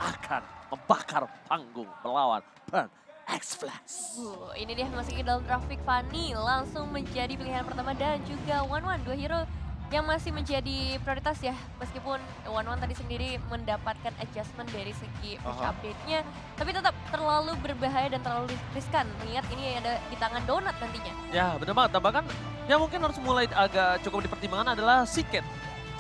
akan membakar panggung melawan Burn X Flash. Ini dia masih ke dalam traffic Fanny langsung menjadi pilihan pertama dan juga One dua hero yang masih menjadi prioritas ya. Meskipun One tadi sendiri mendapatkan adjustment dari segi patch update-nya, tapi tetap terlalu berbahaya dan terlalu riskan. Lihat ini ada di tangan Donut nantinya. Ya bener banget, bahkan yang mungkin harus mulai agak cukup dipertimbangkan adalah Siket.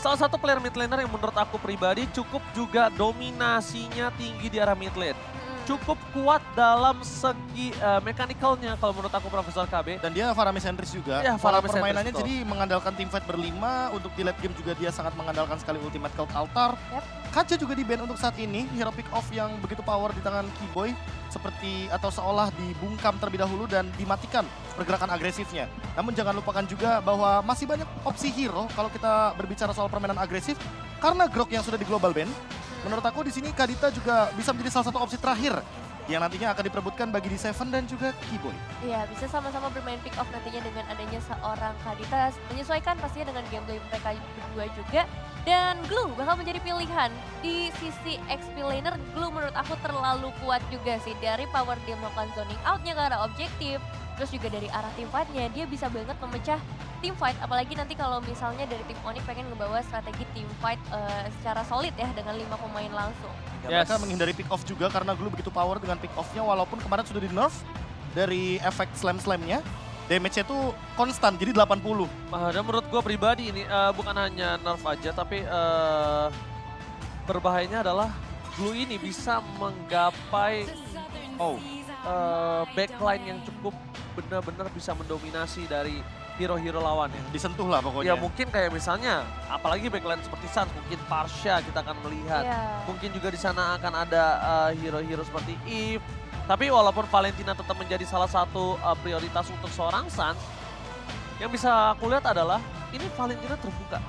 Salah satu player mid laner yang menurut aku pribadi cukup juga dominasinya tinggi di arah mid lane. Cukup kuat dalam segi mechanical-nya kalau menurut aku Profesor KB. Dan dia Faramis sentris juga. Ya, Pola Faramis permainannya sentris, jadi mengandalkan teamfight berlima. Untuk di late game juga dia sangat mengandalkan sekali ultimate Cult Altar. Yep. Kaca juga di ban untuk saat ini. Hero pick off yang begitu power di tangan Keyboy. Seperti atau seolah dibungkam terlebih dahulu dan dimatikan pergerakan agresifnya. Namun jangan lupakan juga bahwa masih banyak opsi hero kalau kita berbicara soal permainan agresif. Karena Grok yang sudah di global ban. Menurut aku di sini Kadita juga bisa menjadi salah satu opsi terakhir yang nantinya akan diperebutkan bagi di Seven dan juga Keyboy. Iya, bisa sama-sama bermain pick off nantinya dengan adanya seorang Kadita, menyesuaikan pastinya dengan gameplay mereka berdua juga. Dan Glue bakal menjadi pilihan di sisi XP laner. Glue menurut aku terlalu kuat juga sih, dari power dia melakukan zoning outnya ke arah objektif, terus juga dari arah team fight-nya dia bisa banget memecah team fight, apalagi nanti kalau misalnya dari tim Onyx pengen ngebawa strategi team fight secara solid ya dengan 5 pemain langsung. Ya, mereka menghindari pick off juga karena Glue begitu power dengan pick off-nya walaupun kemarin sudah di nerf dari efek slam-slamnya. Damage-nya itu konstan jadi 80. Dan menurut gue pribadi ini bukan hanya nerf aja tapi berbahayanya adalah Glue ini bisa menggapai backline yang cukup benar-benar bisa mendominasi dari hero-hero lawannya. Disentuh lah pokoknya. Ya mungkin kayak misalnya, apalagi backline seperti Sans, mungkin Parsha kita akan melihat. Yeah. Mungkin juga di sana akan ada hero-hero seperti Eve. Tapi walaupun Valentina tetap menjadi salah satu prioritas untuk seorang Sans, yang bisa aku lihat adalah ini Valentina terbuka.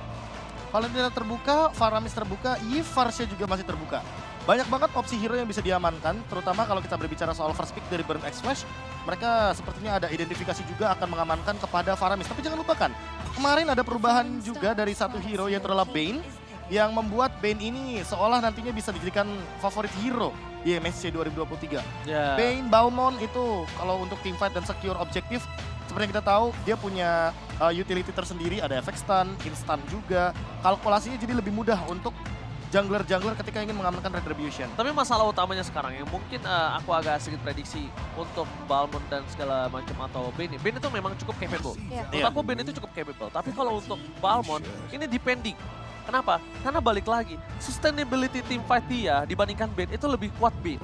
Valentina terbuka, Faramis terbuka, Farsha juga masih terbuka. Banyak banget opsi hero yang bisa diamankan, terutama kalau kita berbicara soal first pick dari Burn X Flash. Mereka sepertinya ada identifikasi juga akan mengamankan kepada Faramis. Tapi jangan lupakan, kemarin ada perubahan juga dari satu hero yaitu adalah Bane. Yang membuat Bane ini seolah nantinya bisa dijadikan favorit hero di MSC 2023. Yeah. Bane, Balmond itu kalau untuk teamfight dan secure objektif, seperti yang kita tahu dia punya utility tersendiri, ada efek stun, instant juga. Kalkulasinya jadi lebih mudah untuk jungler-jungler ketika ingin mengamankan Retribution. Tapi masalah utamanya sekarang yang mungkin aku agak sedikit prediksi untuk Balmond dan segala macam atau Bane. Bane itu memang cukup capable. Yeah. Menurut aku Bane itu cukup capable. Tapi kalau untuk Balmond ini depending. Kenapa? Karena balik lagi, sustainability team fight dia dibandingkan Bane itu lebih kuat Bane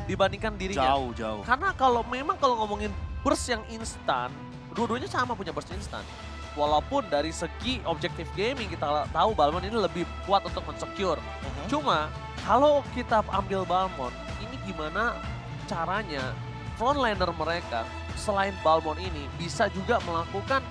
dibandingkan dirinya. Jauh. Karena kalau ngomongin burst yang instan, dua-duanya sama punya burst instan. Walaupun dari segi objektif gaming kita tahu Balmond ini lebih kuat untuk mensecure. Cuma kalau kita ambil Balmond, ini gimana caranya frontliner mereka selain Balmond ini bisa juga melakukan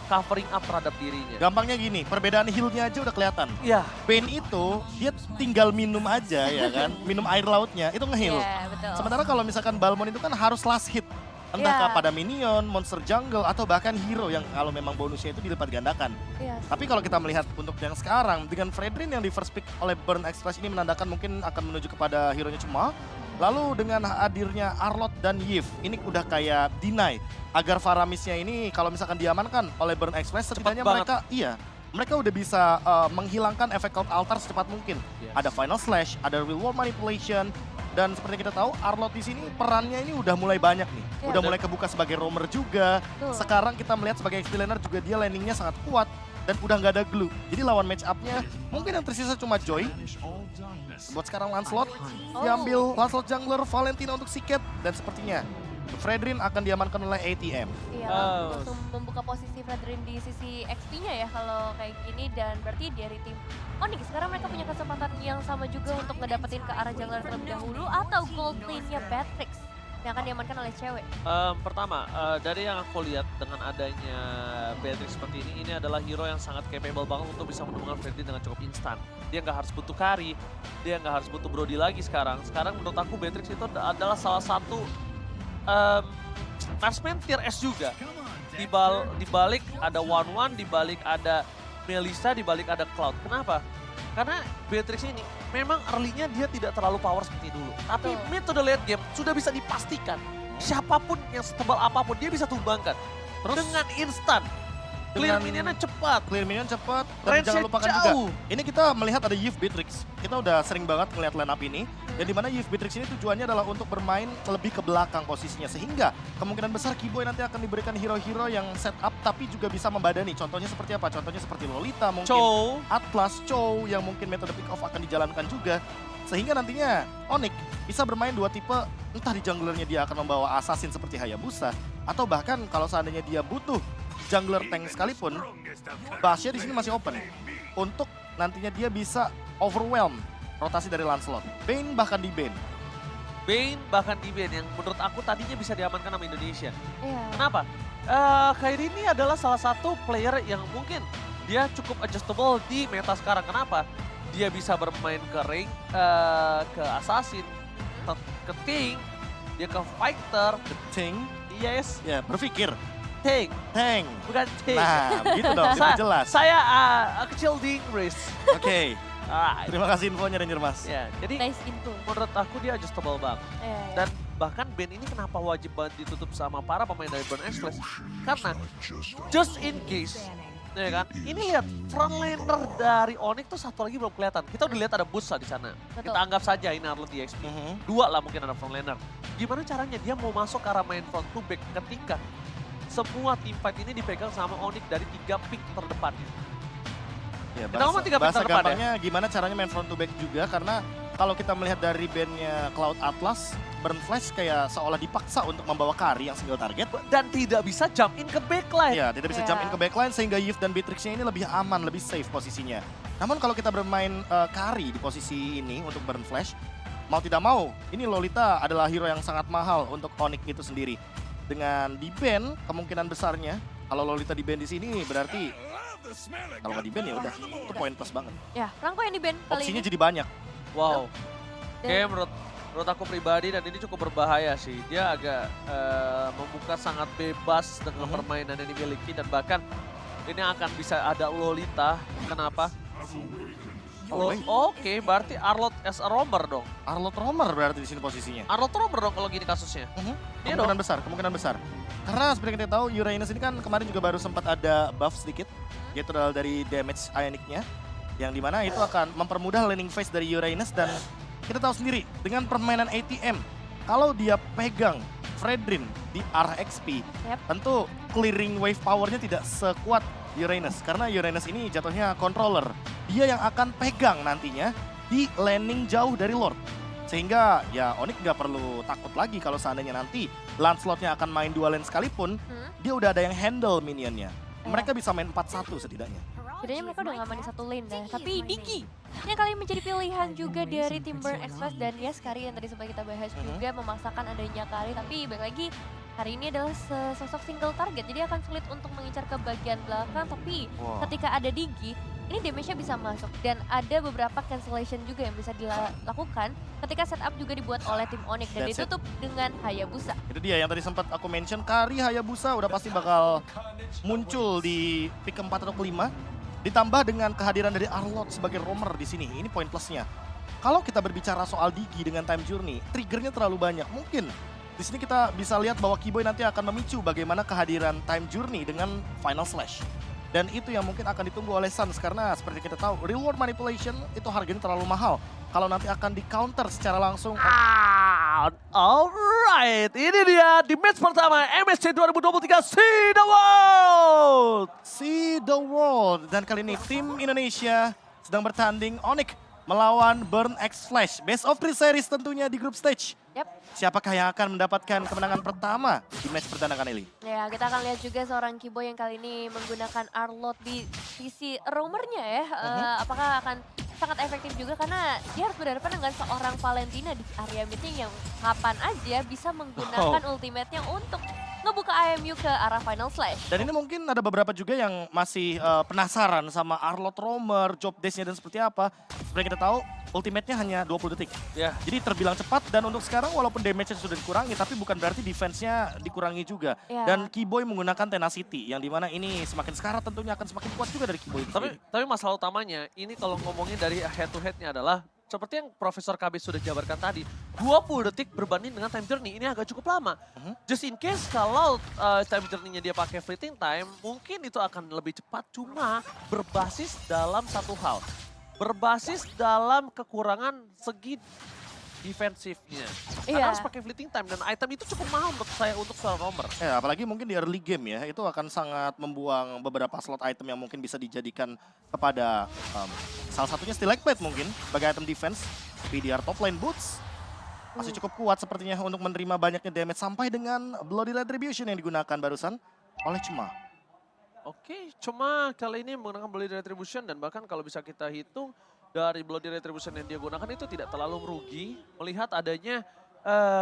covering up terhadap dirinya. Gampangnya gini, perbedaan heal-nya aja udah kelihatan. Iya. Bane itu dia tinggal minum aja ya kan, minum air lautnya itu nge-heal. Yeah, betul. Sementara kalau misalkan Balmond itu kan harus last hit. Entah kepada minion, monster jungle, atau bahkan hero yang kalau memang bonusnya itu dilipat gandakan. Yeah. Tapi kalau kita melihat untuk yang sekarang, dengan Fredrin yang di first pick oleh Burn X Flash ini menandakan mungkin akan menuju kepada hero-nya cuma. Lalu dengan hadirnya Arlott dan Yves, ini udah kayak deny agar Faramisnya ini kalau misalkan diamankan oleh Burn X Flash, setidaknya mereka udah bisa menghilangkan efek Cult Altar secepat mungkin. Yes. Ada Final Slash, ada Real World Manipulation, dan seperti kita tahu Arlott di sini perannya ini udah mulai banyak nih. Ya. Udah mulai kebuka sebagai roamer juga. Betul. Sekarang kita melihat sebagai XP laner juga dia landingnya sangat kuat dan udah nggak ada glue. Jadi lawan match up-nya mungkin yang tersisa cuma Joy. Buat sekarang Lancelot diambil, Lancelot jungler, Valentina untuk Siket, dan sepertinya Fredrin akan diamankan oleh ATM. Iya, langsung membuka posisi Fredrin di sisi XP-nya ya kalau kayak gini, dan berarti dari tim Onyx sekarang mereka punya kesempatan yang sama juga untuk ngedapetin ke arah jungler terlebih dahulu atau gold lane-nya Batrix yang akan diamankan oleh cewek. Pertama, dari yang aku lihat dengan adanya Beatrix seperti ini adalah hero yang sangat capable banget untuk bisa menemukan Freddy dengan cukup instan. Dia nggak harus butuh carry, dia nggak harus butuh Brody lagi sekarang. Sekarang menurut aku Beatrix itu adalah salah satu marksman tier S juga. Di balik ada One, di balik ada Melissa, di balik ada Cloud. Kenapa? Karena Beatrix ini memang early-nya dia tidak terlalu power seperti dulu. Tapi Betul. mid to the late game sudah bisa dipastikan. Siapapun yang setebal apapun dia bisa tumbangkan. Terus Dengan instan. Clear dengan minionnya cepat. clear minion cepat dan Range-nya jangan lupakan juga. jauh. Ini kita melihat ada Yves Beatrix. Kita udah sering banget ngeliat line up ini. Dan dimana Yves Beatrix ini tujuannya adalah untuk bermain lebih ke belakang posisinya. Sehingga kemungkinan besar Kiboy nanti akan diberikan hero-hero yang set up tapi juga bisa membadani. Contohnya seperti apa? Contohnya seperti Lolita mungkin. Chow. Atlas, Chow yang mungkin metode pick off akan dijalankan juga. Sehingga nantinya Onyx bisa bermain dua tipe, entah di junglernya dia akan membawa assassin seperti Hayabusa, atau bahkan kalau seandainya dia butuh jungler tank sekalipun, Basya di sini masih open untuk nantinya dia bisa overwhelm rotasi dari Lancelot. Bane bahkan di ban. Bane bahkan di ban yang menurut aku tadinya bisa diamankan sama Indonesia. Iya. Kenapa? Kairi ini adalah salah satu player yang mungkin dia cukup adjustable di meta sekarang. Kenapa? Dia bisa bermain ke ring, ke assassin, ke tank, dia ke fighter, Tank, yes, ya berpikir. tank, Tank. bukan tank. Nah, begitu dong, lebih jelas. Saya kecil di Inggris. Oke, Alright. terima kasih infonya Ranger Mas. Ya, jadi Nice info. menurut aku dia adjustable banget. Iya, iya. Dan bahkan band ini kenapa wajib banget ditutup sama para pemain dari Burn X Flash? Karena just in case, ya kan? Ini lihat frontliner dari Onyx tuh satu lagi belum kelihatan. Kita udah lihat ada Busa di sana. Betul. Kita anggap saja ini Arlo DXP. Dua lah mungkin ada frontliner. Gimana caranya dia mau masuk ke arah main front to back ketika semua tim fight ini dipegang sama Onyx dari 3 pick terdepannya. Ya, Kita ngomong tiga bahasa pintar depan gampangnya gimana caranya main front to back juga, karena kalau kita melihat dari bandnya Cloud Atlas, Burn Flash kayak seolah dipaksa untuk membawa carry yang single target. Dan tidak bisa jump in ke backline. Ya, tidak bisa Ya. jump in ke backline sehingga Yves dan Beatrixnya ini lebih aman, lebih safe posisinya. Namun kalau kita bermain carry di posisi ini untuk Burn Flash, mau tidak mau, ini Lolita adalah hero yang sangat mahal untuk Onyx itu sendiri. Dengan di-ban, kemungkinan besarnya, kalau Lolita di-ban di sini berarti kalau nggak di-ban ya udah, itu poin plus banget. Ya, Franco yang di ban kali Opsinya ini. jadi banyak. Wow. Dan- Oke, menurut aku pribadi dan ini cukup berbahaya sih. Dia agak membuka sangat bebas dengan permainan yang dimiliki dan bahkan ini akan bisa ada Lolita. Kenapa? Oh, wait. Oke, berarti Arlot as a roamer dong. Arlot Romer berarti di sini posisinya. Arlot roamer dong kalau gini kasusnya. Iya dong. Kemungkinan besar. Karena seperti yang kita tahu, Uranus ini kan kemarin juga baru sempat ada buff sedikit, yaitu adalah dari damage Ionic-nya, yang dimana itu akan mempermudah laning phase dari Uranus. Dan kita tahu sendiri, dengan permainan ATM, kalau dia pegang Fredrin di RXP, Yep. tentu clearing wave powernya tidak sekuat Uranus. Karena Uranus ini jatuhnya controller. Dia yang akan pegang nantinya di laning jauh dari Lord. Sehingga ya Onyx nggak perlu takut lagi kalau seandainya nanti Lancelotnya akan main dua lane sekalipun, dia udah ada yang handle minionnya. Mereka bisa main 4-1 setidaknya. Setidaknya mereka udah ngaman di satu lane dah. Tapi Diki yang kali ini menjadi pilihan juga dari tim Burn Express dan yes, Kari yang tadi sempat kita bahas juga memaksakan adanya Kari, tapi balik lagi Kari ini adalah sosok single target, jadi akan sulit untuk mengincar ke bagian belakang. Tapi Wow. ketika ada Digi, ini damage-nya bisa masuk dan ada beberapa cancellation juga yang bisa dilakukan ketika setup juga dibuat oleh tim Onyx dan That's it. ditutup dengan Hayabusa. Itu dia yang tadi sempat aku mention, Kari Hayabusa udah pasti bakal muncul di pick keempat atau kelima. Ditambah dengan kehadiran dari Arlot sebagai roamer di sini, ini poin plusnya. Kalau kita berbicara soal Digi dengan time journey, triggernya terlalu banyak. Mungkin di sini kita bisa lihat bahwa Kiboy nanti akan memicu bagaimana kehadiran time journey dengan final slash. Dan itu yang mungkin akan ditunggu oleh Suns karena seperti kita tahu, reward manipulation itu harganya terlalu mahal. Kalau nanti akan di counter secara langsung. Alright, ini dia di match pertama MSC 2023 See the World. See the world. Dan kali ini tim Indonesia sedang bertanding Onyx melawan Burn X Flash. Best of 3 series tentunya di group stage. Yap. Siapakah yang akan mendapatkan kemenangan pertama di match perdana kali ini? Ya, kita akan lihat juga seorang Kiboy yang kali ini menggunakan Arlot di sisi roamernya ya. Apakah akan sangat efektif juga karena dia harus berhadapan dengan seorang Valentina di area midnya yang kapan aja bisa menggunakan ultimate-nya untuk ngebuka IMU ke arah final slash. Dan ini mungkin ada beberapa juga yang masih penasaran sama Arlot Roamer, job desk-nya dan seperti apa. Seperti kita tahu, ultimate-nya hanya 20 detik. Ya, Jadi terbilang cepat dan untuk sekarang walaupun damage-nya sudah dikurangi tapi bukan berarti defense-nya dikurangi juga. Ya. Dan Kiboy menggunakan Tenacity yang dimana ini semakin sekarat tentunya akan semakin kuat juga dari Kiboy. itu tapi sendiri. masalah utamanya ini kalau ngomongin dari head to head-nya adalah seperti yang Profesor KB sudah jabarkan tadi, 20 detik berbanding dengan time journey, ini agak cukup lama. Just in case kalau time journey-nya dia pakai fleeting time, mungkin itu akan lebih cepat, cuma berbasis dalam satu hal. Berbasis dalam kekurangan segi defensifnya. Karena harus pakai fleeting time dan item itu cukup mahal menurut saya untuk seorang roamer. Ya, apalagi mungkin di early game ya, itu akan sangat membuang beberapa slot item yang mungkin bisa dijadikan kepada salah satunya Stalagmite mungkin sebagai item defense. PDR top lane boots masih cukup kuat sepertinya untuk menerima banyaknya damage sampai dengan Bloody Retribution yang digunakan barusan oleh Cuma. Oke, cuma kali ini menggunakan Bloody Retribution dan bahkan kalau bisa kita hitung dari Bloody Retribution yang dia gunakan itu tidak terlalu merugi melihat adanya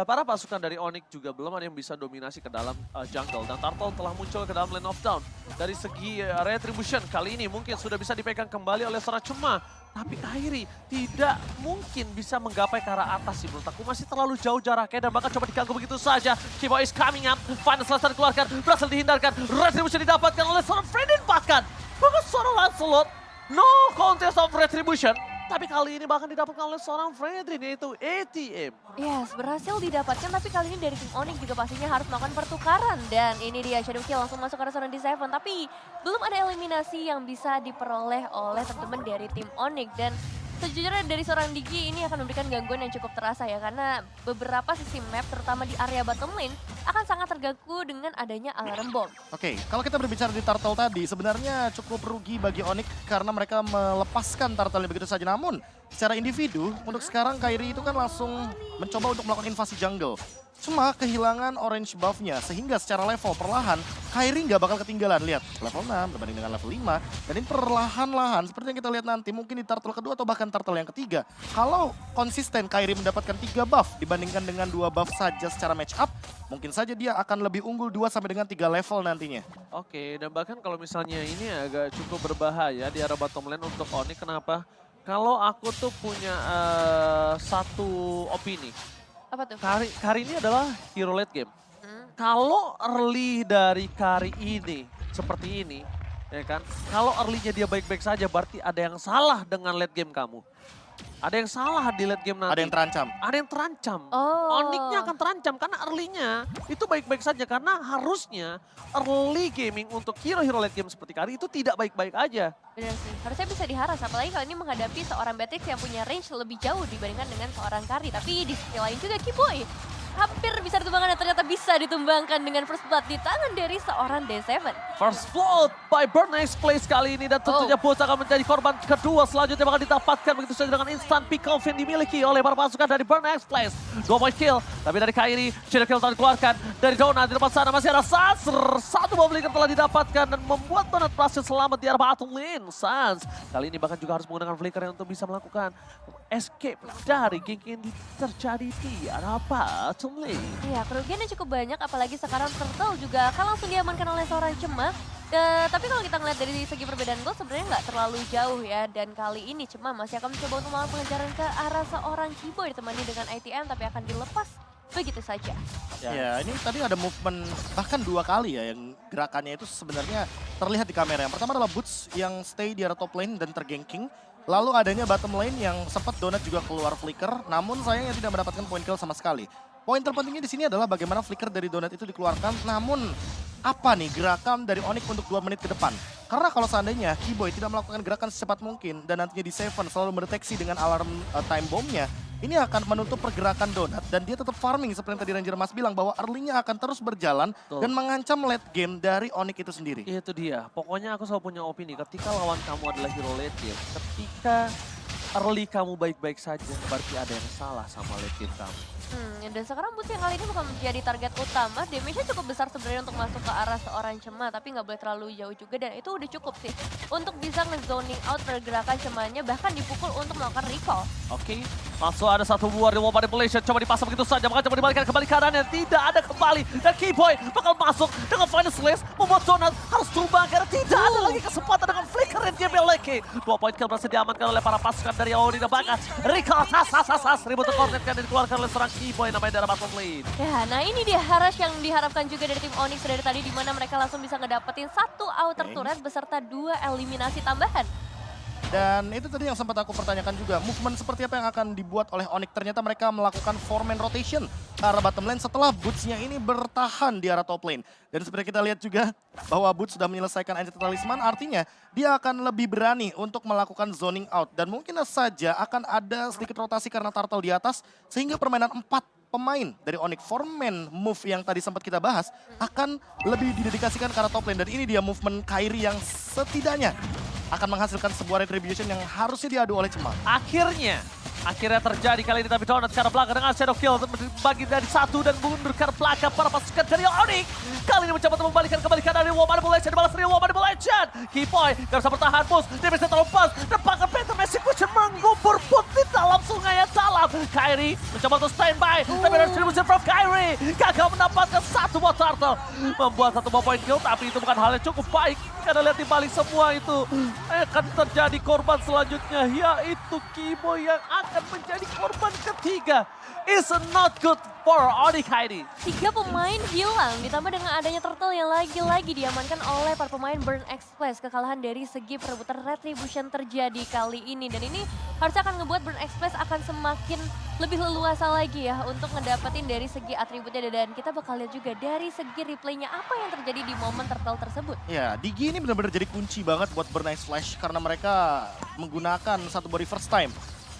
para pasukan dari Onyx juga belum ada yang bisa dominasi ke dalam jungle. Dan Turtle telah muncul ke dalam lane of down. Dari segi Retribution kali ini mungkin sudah bisa dipegang kembali oleh seorang Cuma. Tapi Kairi tidak mungkin bisa menggapai ke arah atas sih menurut aku. Masih terlalu jauh jaraknya dan bahkan coba diganggu begitu saja. Kiboy is coming up, final selesai dikeluarkan, berhasil dihindarkan. Retribution didapatkan oleh seorang Fredin bahkan. Bahkan seorang Lancelot, no contest of Retribution. Tapi kali ini bahkan didapatkan oleh seorang Fredrin yaitu ATM. Yes, berhasil didapatkan tapi kali ini dari tim Onyx juga pastinya harus melakukan pertukaran. Dan ini dia Shadow Kill langsung masuk ke arah seorang D7. Tapi belum ada eliminasi yang bisa diperoleh oleh teman-teman dari tim Onyx. Dan sejujurnya dari seorang Digi ini akan memberikan gangguan yang cukup terasa ya. Karena beberapa sisi map terutama di area bottom lane akan sangat terganggu dengan adanya alarm bomb. Oke, kalau kita berbicara di Turtle tadi, sebenarnya cukup rugi bagi Onyx karena mereka melepaskan Turtle begitu saja. Namun, secara individu, untuk sekarang Kairi itu kan langsung mencoba untuk melakukan invasi jungle. Cuma kehilangan orange buff-nya, sehingga secara level perlahan, Kairi nggak bakal ketinggalan. Lihat, level 6 berbanding dengan level 5. Dan ini perlahan-lahan, seperti yang kita lihat nanti, mungkin di Turtle kedua atau bahkan Turtle yang ketiga. Kalau konsisten Kairi mendapatkan 3 buff dibandingkan dengan 2 buff saja secara match up, mungkin saja dia akan lebih unggul 2 sampai dengan 3 level nantinya. Oke, dan bahkan kalau misalnya ini agak cukup berbahaya di arah bottom lane untuk Onyx. Kenapa? Kalau aku tuh punya satu opini. Apa tuh? Kari ini adalah hero late game. Kalau early dari Kari ini seperti ini, ya kan? Kalau early-nya dia baik-baik saja, berarti ada yang salah dengan late game kamu. Ada yang salah di late game nanti. Ada yang terancam. Ada yang terancam. Oh. Onyx-nya akan terancam karena early-nya itu baik-baik saja. Karena harusnya early gaming untuk hero-hero late game seperti Kari itu tidak baik-baik aja. Benar sih, harusnya bisa diharas. Apalagi kalau ini menghadapi seorang Beatrix yang punya range lebih jauh dibandingkan dengan seorang Kari. Tapi di sisi lain juga Kiboy hampir bisa ditumbangkan dan ternyata bisa ditumbangkan dengan first blood di tangan dari seorang D7. First blood by Burnex Place kali ini dan tentunya Boots akan menjadi korban kedua selanjutnya bakal didapatkan begitu saja dengan instant pick off yang dimiliki oleh para pasukan dari Burnex Place. 2 point kill, tapi dari Kairi, Shadow Kill telah dikeluarkan dari Donut di depan sana masih ada Sans. 1 bomb flicker telah didapatkan dan membuat Donut berhasil selamat di arah bottom lane. Sans kali ini bahkan juga harus menggunakan flicker untuk bisa melakukan escape dari geng ini terjadi di arah bottom lane. Iya, kerugiannya cukup banyak, apalagi sekarang Turtle juga akan langsung diamankan oleh seorang Cema. Tapi kalau kita ngeliat dari segi perbedaan gol sebenarnya nggak terlalu jauh ya. Dan kali ini Cema masih akan mencoba untuk melakukan pengejaran ke arah seorang Kiboy ditemani dengan ITM, tapi akan dilepas begitu saja. Ya, ini tadi ada movement bahkan 2 kali ya yang gerakannya itu sebenarnya terlihat di kamera. Yang pertama adalah Boots yang stay di arah top lane dan terganking. Lalu adanya bottom lane yang sempat Donut juga keluar flicker, namun sayangnya tidak mendapatkan point kill sama sekali. Poin terpentingnya di sini adalah bagaimana flicker dari Donut itu dikeluarkan, namun apa nih gerakan dari Onyx untuk 2 menit ke depan? Karena kalau seandainya Kiboy tidak melakukan gerakan secepat mungkin dan nantinya di Seven selalu mendeteksi dengan alarm time bomb-nya, ini akan menutup pergerakan Donut dan dia tetap farming seperti yang tadi Ranger Mas bilang bahwa early-nya akan terus berjalan dan mengancam late game dari Onyx itu sendiri. Itu dia, pokoknya aku selalu punya opini ketika lawan kamu adalah hero late game, ketika early kamu baik-baik saja, berarti ada yang salah sama late game kamu. Dan sekarang Boots yang kali ini bukan menjadi target utama, damage-nya cukup besar sebenarnya untuk masuk ke arah seorang Cema, tapi nggak boleh terlalu jauh juga dan itu udah cukup sih untuk bisa nge-zoning out pergerakan Cemanya, bahkan dipukul untuk melakukan recall. Oke, langsung ada satu buah reward manipulation, coba dipasang begitu saja, maka coba dibalikan kembali kanan yang tidak ada kembali. Dan Kiboy bakal masuk dengan final slash, membuat Donut harus tumbang karena tidak ada lagi kesempatan dengan flicker yang dia miliki. 2 point kill berhasil diamankan oleh para pasukan dari Audi dan bahkan recall, ribut coordinate yang dikeluarkan oleh seorang Kiboy namanya dari bottom lane. Ya, nah ini dia haras yang diharapkan juga dari tim Onyx dari tadi, di mana mereka langsung bisa ngedapetin 1 outer turret beserta 2 eliminasi tambahan. Dan itu tadi yang sempat aku pertanyakan juga, movement seperti apa yang akan dibuat oleh Onyx. Ternyata mereka melakukan 4-man rotation ke arah bottom lane setelah Boots-nya ini bertahan di arah top lane. Dan seperti kita lihat juga bahwa Boots sudah menyelesaikan Enchanted Talisman, artinya dia akan lebih berani untuk melakukan zoning out. Dan mungkin saja akan ada sedikit rotasi karena turtle di atas, sehingga permainan 4 pemain dari Onyx 4-man move yang tadi sempat kita bahas akan lebih didedikasikan ke arah top lane. Dan ini dia movement Kairi yang setidaknya akan menghasilkan sebuah retribution yang harusnya diadu oleh Cema. Akhirnya terjadi kali ini, tapi Donut ke arah belakang dengan Shadow Kill bagi dari satu dan mundur ke arah belakang para pasukan dari Onyx. Kali ini mencoba untuk kembalikan dari Real Manipulation, dibalas Real Manipulation. Keyboy gak bisa bertahan, Push, dia bisa terlepas. Depankan Phantom Execution mengubur pun di dalam sungai yang dalam. Kairi mencoba untuk standby, tapi retribution from Kairi gagal mendapatkan satu buah turtle. Membuat satu buah point kill, tapi itu bukan hal yang cukup baik. Karena lihat di balik semua itu akan terjadi korban selanjutnya, yaitu Keyboy yang akan menjadi korban ketiga. It's not good for Onyx Kairi. 3 pemain hilang, ditambah dengan adanya turtle yang lagi-lagi diamankan oleh para pemain Burn Express. Kekalahan dari segi perebutan retribution terjadi kali ini. Dan ini harusnya akan ngebuat Burn Express akan semakin lebih leluasa lagi ya untuk ngedapetin dari segi atributnya. Dan kita bakal lihat juga dari segi replaynya apa yang terjadi di momen turtle tersebut. Ya, Digi ini benar-benar jadi kunci banget buat Burn Express karena mereka menggunakan satu body first time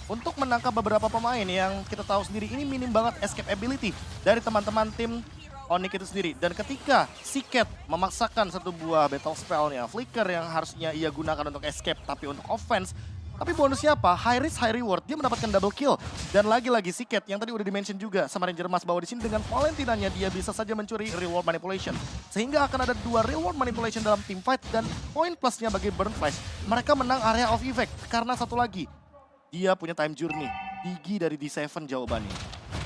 untuk menangkap beberapa pemain yang kita tahu sendiri ini minim banget escape ability dari teman-teman tim Onyx itu sendiri. Dan ketika Siket memaksakan satu buah battle spellnya, Flicker yang harusnya ia gunakan untuk escape tapi untuk offense, tapi bonusnya apa? High risk, high reward. Dia mendapatkan double kill. Dan lagi-lagi Siket yang tadi udah di-mention juga sama Ranger Mas bahwa di sini dengan Valentinanya dia bisa saja mencuri reward manipulation. Sehingga akan ada 2 reward manipulation dalam team fight dan poin plusnya bagi Burn Flash. Mereka menang area of effect karena satu lagi, dia punya time journey. Digi dari D7 jawabannya.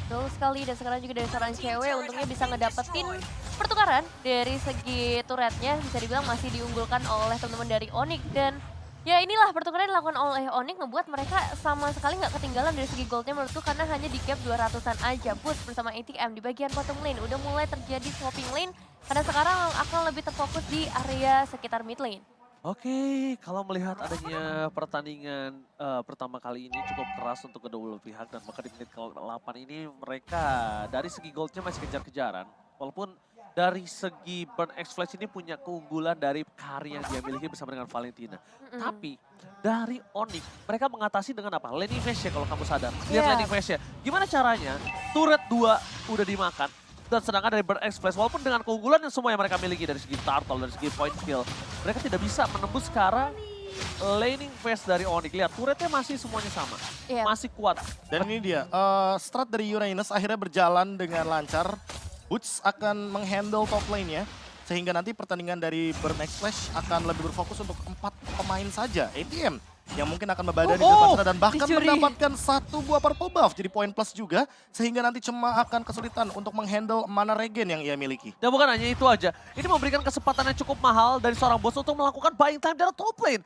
Betul sekali, dan sekarang juga dari seorang cewek untungnya bisa ngedapetin pertukaran dari segi turretnya. Bisa dibilang masih diunggulkan oleh teman-teman dari Onyx. Dan ya inilah pertukaran yang dilakukan oleh Onyx ngebuat mereka sama sekali nggak ketinggalan dari segi goldnya menurutku. Karena hanya di cap 200-an aja. Push bersama ATM di bagian bottom lane. Udah mulai terjadi swapping lane. Karena sekarang akan lebih terfokus di area sekitar mid lane. Oke, kalau melihat adanya pertandingan pertama kali ini cukup keras untuk kedua belah pihak, dan bahkan di menit ke-8 ini mereka dari segi goldnya masih kejar-kejaran. Walaupun dari segi Burn X Flash ini punya keunggulan dari Kairi yang dia miliki bersama dengan Valentina. Tapi dari Onyx mereka mengatasi dengan apa? Laning phase ya kalau kamu sadar. Lihat laning phase ya. Gimana caranya? Turret 2 udah dimakan. Dan sedangkan dari Burn X Flash, walaupun dengan keunggulan yang semua yang mereka miliki dari segi turtle, dari segi point kill, mereka tidak bisa menembus ke arah laning phase dari Onyx. Lihat, turretnya masih semuanya sama, masih kuat. Dan ini dia, strat dari Uranus akhirnya berjalan dengan lancar. Boots akan menghandle top lane-nya, sehingga nanti pertandingan dari Burn X Flash akan lebih berfokus untuk 4 pemain saja. ATM yang mungkin akan membadani di depan sana dan bahkan mendapatkan satu buah purple buff jadi poin plus juga, sehingga nanti Cema akan kesulitan untuk menghandle mana regen yang ia miliki. Dan bukan hanya itu aja, ini memberikan kesempatan yang cukup mahal dari seorang bos untuk melakukan buying time di arah top lane.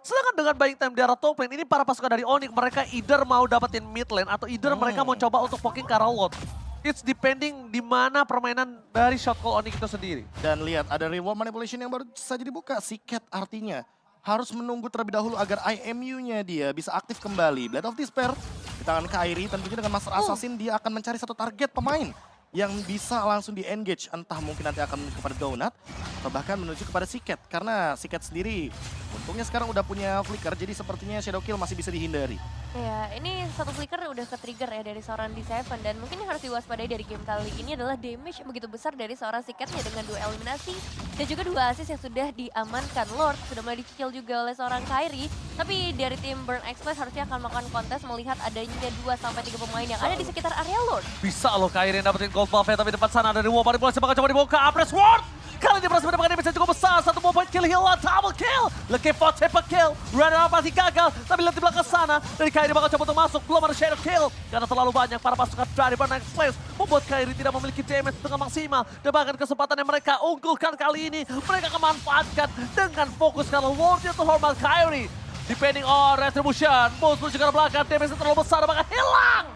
Sedangkan dengan buying time di arah top lane, ini para pasukan dari Onyx mereka either mau dapetin mid lane atau either mereka mau coba untuk poking ke arah Lord. It's depending di mana permainan dari shot call Onyx itu sendiri. Dan lihat, ada reward manipulation yang baru saja dibuka. Siket artinya harus menunggu terlebih dahulu agar IMU-nya dia bisa aktif kembali. Blade of Despair di tangan Kairi, tentunya dengan Master Assassin dia akan mencari satu target pemain yang bisa langsung di-engage. Entah mungkin nanti akan menuju kepada Donut atau bahkan menuju kepada Siket. Karena Siket sendiri untungnya sekarang udah punya Flicker, jadi sepertinya Shadow Kill masih bisa dihindari. Ya, ini satu flicker udah ke-trigger ya dari seorang D7, dan mungkin yang harus diwaspadai dari game kali ini adalah damage yang begitu besar dari seorang Siketnya dengan 2 eliminasi dan juga 2 assist yang sudah diamankan. Lord sudah mulai dicicil juga oleh seorang Kairi, tapi dari tim Burn Express harusnya akan melakukan kontes melihat adanya 2-3 pemain yang ada di sekitar area Lord. Bisa loh Kairi yang dapetin gold buff-nya, tapi depan sana dari Womar Manipulasi bakal coba dibuka Apres Ward. Kali ini berhasil mendapatkan damage yang cukup besar, satu buah point kill, heal, double kill. Lucky for triple kill, runner up pasti gagal, tapi lihat di belakang sana, dari Kairi bakal coba untuk masuk, belum ada shadow kill. Karena terlalu banyak para pasukan dari Burn X Flash, membuat Kairi tidak memiliki damage dengan maksimal. Dan bahkan kesempatan yang mereka unggulkan kali ini, mereka akan manfaatkan dengan fokus karena Lordnya terhormat Kairi. Depending on retribution, Boost menuju ke belakang, damage terlalu besar, bahkan hilang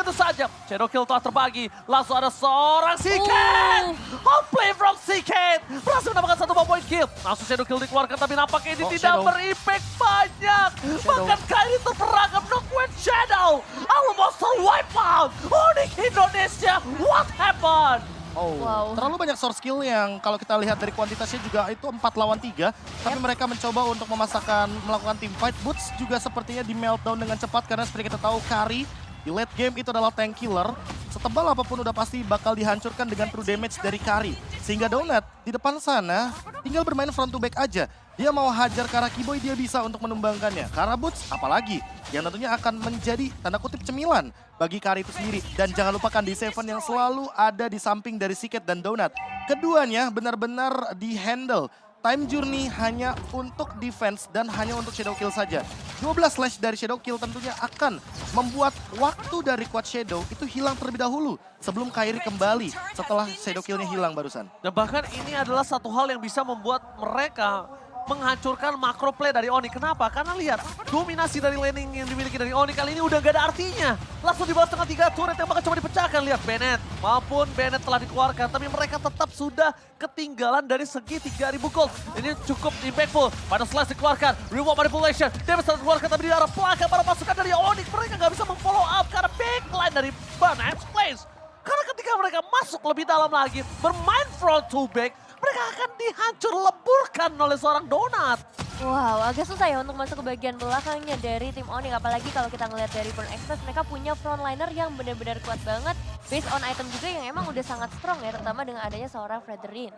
begitu saja. Shadow Kill telah terbagi. Langsung ada seorang Siket. Hot play from Siket. Berhasil mendapatkan 1 point kill. Langsung Shadow Kill dikeluarkan tapi nampaknya ini tidak Shadow. berimpact banyak. Bahkan Kairi terperangkap Knockwin Shadow. Almost wipe out. Onyx Indonesia, what happened? Oh, Wow. terlalu banyak source skill yang kalau kita lihat dari kuantitasnya juga itu 4 lawan 3. Tapi mereka mencoba untuk melakukan team fight. Boots juga sepertinya di meltdown dengan cepat karena seperti kita tahu Kari di late game itu adalah tank killer. Setebal apapun udah pasti bakal dihancurkan dengan true damage dari Kari. Sehingga Donut di depan sana tinggal bermain front to back aja. Dia mau hajar ke arah Kiboy, dia bisa untuk menumbangkannya. Karena Boots apalagi yang tentunya akan menjadi tanda kutip cemilan bagi Kari itu sendiri. Dan jangan lupakan D7 yang selalu ada di samping dari Siket dan Donut. Keduanya benar-benar di-handle. Time Journey hanya untuk defense dan hanya untuk Shadow Kill saja. 12 slash dari Shadow Kill tentunya akan membuat waktu dari Quad Shadow itu hilang terlebih dahulu. Sebelum Kairi kembali setelah Shadow Kill-nya hilang barusan. Dan bahkan ini adalah satu hal yang bisa membuat mereka menghancurkan makro play dari Onyx. Kenapa? Karena lihat, dominasi dari laning yang dimiliki dari Onyx kali ini udah gak ada artinya. Langsung dibalas dengan 3 turret yang bakal coba dipecahkan. Lihat Bennett, maupun Bennett telah dikeluarkan. Tapi mereka tetap sudah ketinggalan dari segi 3.000 gold. Ini cukup impactful. Pada slash dikeluarkan, reward manipulation. Damage telah dikeluarkan tapi di arah belakang para pasukan dari Onyx. Mereka gak bisa memfollow up karena backline dari Banach Place. Karena ketika mereka masuk lebih dalam lagi, bermain front to back, mereka akan dihancur leburkan oleh seorang Donut. Wow, agak susah ya untuk masuk ke bagian belakangnya dari tim Onyx. Apalagi kalau kita ngeliat dari Burn Express, mereka punya frontliner yang benar-benar kuat banget. Based on item juga yang emang udah sangat strong ya, terutama dengan adanya seorang Frederin.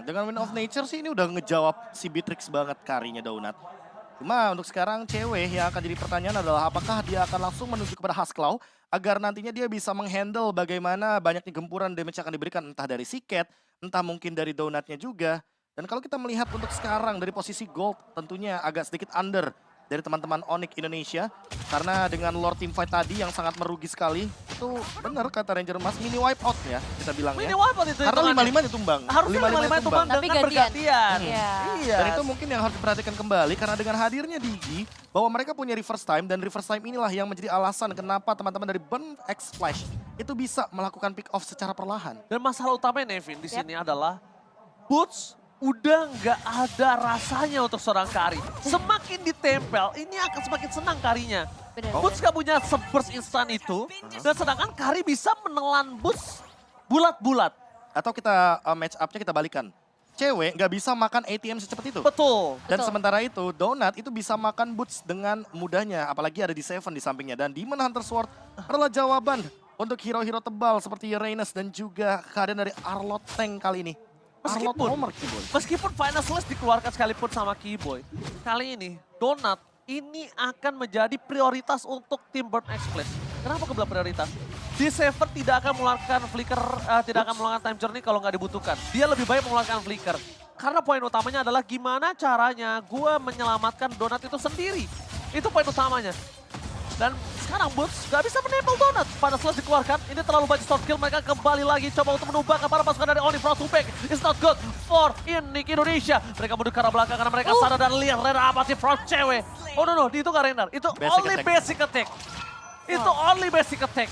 Dengan Wind of Nature sih ini udah ngejawab si Beatrix banget Karinya Donut. Cuma untuk sekarang cewek yang akan jadi pertanyaan adalah apakah dia akan langsung menuju kepada Husklaw agar nantinya dia bisa menghandle bagaimana banyaknya gempuran damage yang akan diberikan entah dari Siket, entah mungkin dari Donutnya juga. Dan kalau kita melihat untuk sekarang dari posisi gold tentunya agak sedikit under dari teman-teman Onyx Indonesia. Karena dengan Lord Teamfight tadi yang sangat merugi sekali, itu benar kata Ranger Mas, mini wipe out ya kita bilang Ini ya. wipe out itu. Karena hitungannya. 5-5 ditumbang. Harusnya 5-5 tumbang Tapi dengan gantian. bergantian. Iya. Iya. Dan itu mungkin yang harus diperhatikan kembali karena dengan hadirnya Digi bahwa mereka punya reverse time dan reverse time inilah yang menjadi alasan kenapa teman-teman dari Burn X Flash itu bisa melakukan pick off secara perlahan. Dan masalah utamanya Nevin di sini adalah Boots udah nggak ada rasanya untuk seorang Kari. Semakin ditempel, ini akan semakin senang Karinya. Benar. Boots gak punya burst instan itu, dan sedangkan Kari bisa menelan Boots bulat-bulat. Atau kita match up-nya kita balikan. Cewek nggak bisa makan ATM secepat itu. Betul. Dan Betul. sementara itu Donut itu bisa makan Boots dengan mudahnya. Apalagi ada di Seven di sampingnya. Dan Demon Hunter Sword adalah jawaban untuk hero-hero tebal seperti Reynes dan juga keadaan dari Arlott Tank kali ini. Arlott Homer Kiboy. Meskipun Final Slash dikeluarkan sekalipun sama Kiboy, kali ini Donut ini akan menjadi prioritas untuk tim Burn X Flash. Kenapa aku bilang prioritas? D7 tidak akan mengeluarkan flicker, tidak akan mengeluarkan time journey kalau nggak dibutuhkan. Dia lebih baik mengeluarkan flicker. Karena poin utamanya adalah gimana caranya gue menyelamatkan Donut itu sendiri. Itu poin utamanya. Dan sekarang Boots gak bisa menempel Donut. Pada slash dikeluarkan, ini terlalu banyak stop kill. Mereka kembali lagi coba untuk menumbangkan para pasukan dari Onyx front to back. It's not good for Onyx Indonesia. Mereka mundur ke arah belakang karena mereka sadar dan lihat Renner apa sih front cewek. Oh no, itu gak Renner. Itu Basic only attack. basic attack. Itu only basic attack.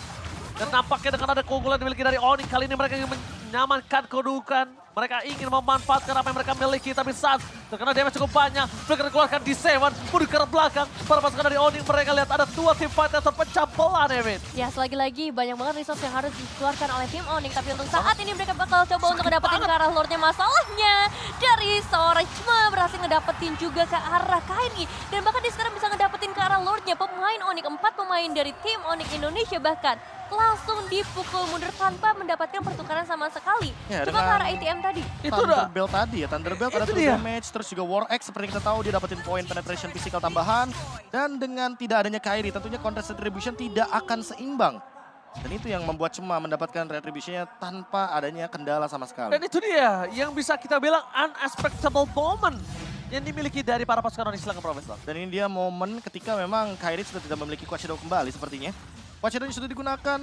Dan nampaknya dengan ada keunggulan dimiliki dari Onyx, kali ini mereka ingin menyamankan kedudukan. Mereka ingin memanfaatkan apa yang mereka miliki, tapi saat terkena damage cukup banyak, mereka dikeluarkan di Seven, mundur ke arah belakang. Para pasukan dari Onyx mereka lihat ada 2 tim fight yang terpecah belah, David. Ya, selagi-lagi banyak banget resource yang harus dikeluarkan oleh tim Onyx. Tapi untuk saat ini mereka bakal coba untuk ngedapetin ke arah Lordnya. Masalahnya dari seorang cuma berhasil ngedapetin juga ke arah Kairi. Dan bahkan dia sekarang bisa ngedapetin ke arah Lordnya. Pemain Onyx, 4 pemain dari tim Onyx Indonesia bahkan langsung dipukul mundur tanpa mendapatkan pertukaran sama sekali. Ya, Cuma ke dengan- arah ATM tadi. Itu udah. Thunderbelt tadi ya, Thunderbelt ada Itu true dia. damage, terus juga War X seperti kita tahu dia dapetin poin penetration physical tambahan. Dan dengan tidak adanya Kairi tentunya contest retribution tidak akan seimbang. Dan itu yang membuat Cema mendapatkan retributionnya tanpa adanya kendala sama sekali. Dan itu dia yang bisa kita bilang unexpectable moment yang dimiliki dari para pasukan Onyx Selangor Profesor. Dan ini dia momen ketika memang Kairi sudah tidak memiliki Quad Shadow kembali sepertinya. Quad Shadow sudah digunakan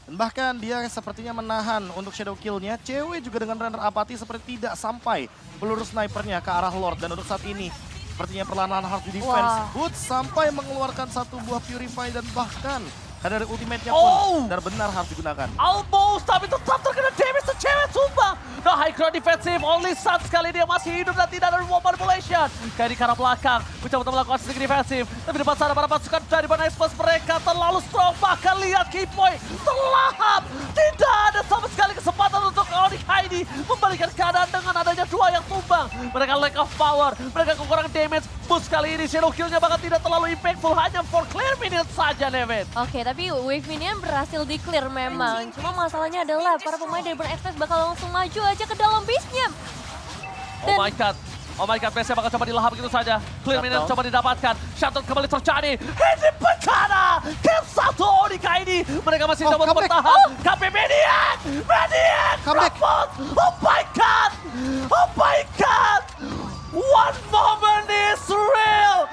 dan bahkan dia sepertinya menahan untuk Shadow Kill-nya. Cewek juga dengan Runner Apathy seperti tidak sampai peluru snipernya ke arah Lord. Dan untuk saat ini sepertinya perlahan-lahan harus di defense. Wah. Boots sampai mengeluarkan satu buah Purify dan bahkan Dan dari ultimate-nya Oh! pun benar-benar harus digunakan. Almost, tapi tetap terkena damage cewek sumpah. No high ground defensive, only Sun sekali dia masih hidup dan tidak ada wall manipulation. Kayak di arah belakang, mencoba untuk melakukan sedikit defensif. Tapi depan sana para pasukan dari Burn Express mereka terlalu strong. Bahkan lihat Keypoint terlahap. Tidak ada sama sekali kesempatan untuk Onyx Heidi membalikan keadaan dengan adanya dua yang tumbang. Mereka lack of power, mereka kekurangan damage. Boost kali ini Shadow Kill-nya bahkan tidak terlalu impactful, hanya for clear minions saja Nevin. Oke, tapi wave minion berhasil di-clear memang. Cuma masalahnya adalah para pemain dari Burn Express bakal langsung maju aja ke dalam base-nya. Oh my god, base-nya bakal coba dilahap begitu saja. Clear minion coba didapatkan. Shutdown kembali terjadi. Ini bencana. Kill satu Onyx ini. Mereka masih coba untuk comeback. bertahan. KP Median. Comeback. Oh my god. Oh my god. One moment is real.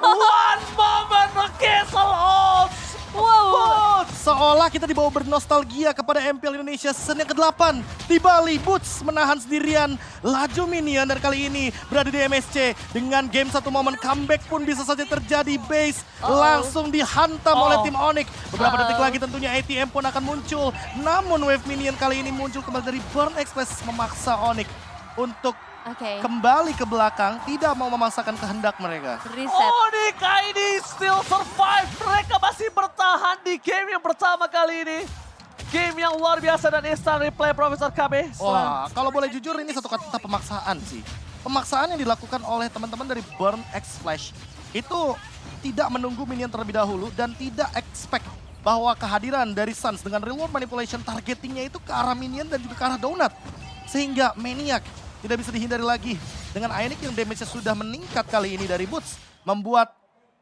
One moment against all odds. Wow. Seolah kita dibawa bernostalgia kepada MPL Indonesia season yang ke-8. Di Bali, Boots menahan sendirian laju minion dan kali ini berada di MSC. Dengan game satu momen comeback pun bisa saja terjadi. Base langsung dihantam oleh tim Onyx. Beberapa detik lagi tentunya ATM pun akan muncul. Namun wave minion kali ini muncul kembali dari Burn Express memaksa Onyx untuk kembali ke belakang, tidak mau memaksakan kehendak mereka. Reset. Onyx ini still survive. Mereka masih bertahan di game yang pertama kali ini. Game yang luar biasa dan instant replay Profesor KB. Wah, kalau boleh jujur ini satu kata pemaksaan sih. Pemaksaan yang dilakukan oleh teman-teman dari Burn X Flash itu tidak menunggu minion terlebih dahulu dan tidak expect bahwa kehadiran dari Suns dengan reward manipulation targetingnya itu ke arah minion dan juga ke arah donut. Sehingga Maniac tidak bisa dihindari lagi. Dengan Ionic yang damage-nya sudah meningkat kali ini dari Boots. Membuat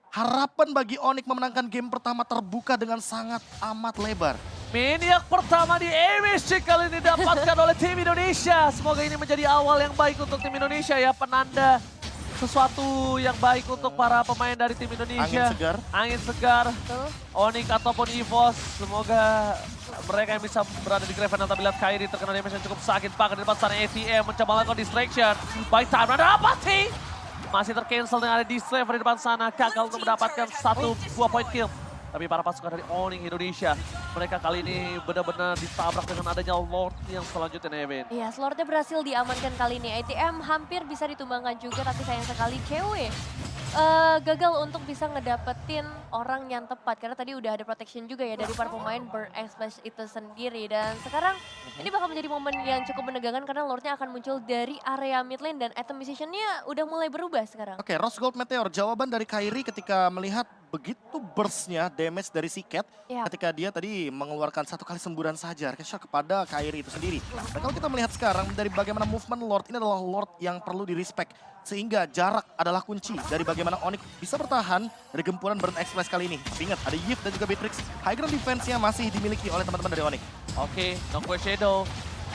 harapan bagi Onyx memenangkan game pertama terbuka dengan sangat amat lebar. Maniac pertama di MSC kali ini didapatkan oleh tim Indonesia. Semoga ini menjadi awal yang baik untuk tim Indonesia ya. Penanda sesuatu yang baik untuk para pemain dari tim Indonesia. Angin segar. Onyx ataupun EVOS. Semoga mereka yang bisa berada di Graven. Tapi lihat Kairi terkena damage yang cukup sakit. Bahkan di depan sana ATM mencoba melakukan distraction. Baik time ada apa sih? Masih tercancel dengan ada Dislever di depan sana. Gagal untuk mendapatkan satu buah point kill. Tapi para pasukan dari Onyx Indonesia, mereka kali ini benar-benar ditabrak dengan adanya Lord yang selanjutnya, Nevin. Iya, Lordnya berhasil diamankan kali ini. ATM hampir bisa ditumbangkan juga, tapi sayang sekali cewek gagal untuk bisa ngedapetin orang yang tepat. Karena tadi udah ada protection juga ya dari para pemain Burn Express itu sendiri. Dan sekarang ini bakal menjadi momen yang cukup menegangkan karena Lordnya akan muncul dari area mid lane dan item positionnya udah mulai berubah sekarang. Oke, Rose Gold Meteor. Jawaban dari Kairi ketika melihat begitu burst-nya damage dari si Cat ketika dia tadi mengeluarkan satu kali semburan saja kepada Kairi itu sendiri. Dan kalau kita melihat sekarang dari bagaimana movement Lord, ini adalah Lord yang perlu di-respect. Sehingga jarak adalah kunci dari bagaimana Onyx bisa bertahan dari gempuran Burn Express kali ini. Tapi ingat, ada Yves dan juga Beatrix. High ground defense-nya masih dimiliki oleh teman-teman dari Onyx. Oke, Nongkwe Shadow.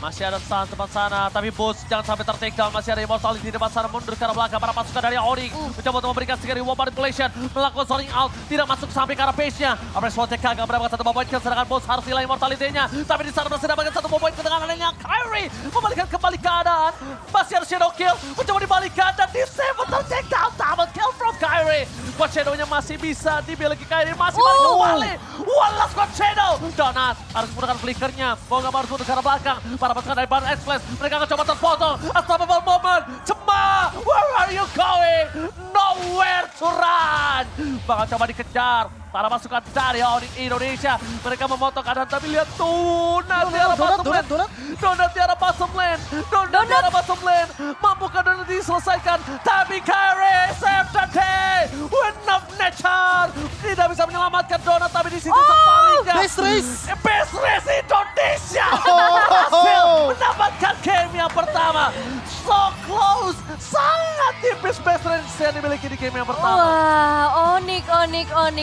Masih ada Sun depan sana, tapi Boost jangan sampai ter-take down. Masih ada Immortality di depan sana, mundur ke arah belakang. Para pasukan dari Onyx mencoba untuk memberikan segera reward manipulation. Melakukan zoning out, tidak masuk sampai ke arah base-nya. Apres Wojtek gagal mendapatkan satu point kill, sedangkan Boost harus hilang Immortality-nya. Tapi di sana masih dapatkan satu point kill dengan adanya Kairi. Membalikan kembali keadaan. Masih ada Shadow Kill, mencoba dibalikan dan disable ter-take down. Double kill from Kairi. Squad Shadow-nya masih bisa dimiliki Kairi, masih balik kembali. One last Squad Shadow. Donut harus menggunakan flickernya. Mau nggak mau harus mundur ke arah belakang. Para pasukan dari Burn Express, mereka akan coba terpotong. Unstoppable moment. Cema, where are you going? Nowhere to run. Bakal coba dikejar. Para pasukan dari Onyx Indonesia. Mereka memotong keadaan, tapi lihat Donut di arah bottom lane. Donut di arah bottom lane. Donut di arah bottom lane. Mampukah Donut diselesaikan? Tapi Kairi save the day. Win of nature. Tidak bisa menyelamatkan Donut, tapi di situ sebaliknya. Base race. Base race Indonesia. Berhasil mendapatkan game yang pertama. So close. Sangat tipis base race yang dimiliki di game yang pertama. Wah, Onyx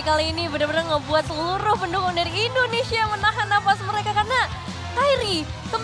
kali ini benar-benar ngebuat seluruh pendukung dari Indonesia menahan napas mereka karena Kairi kembali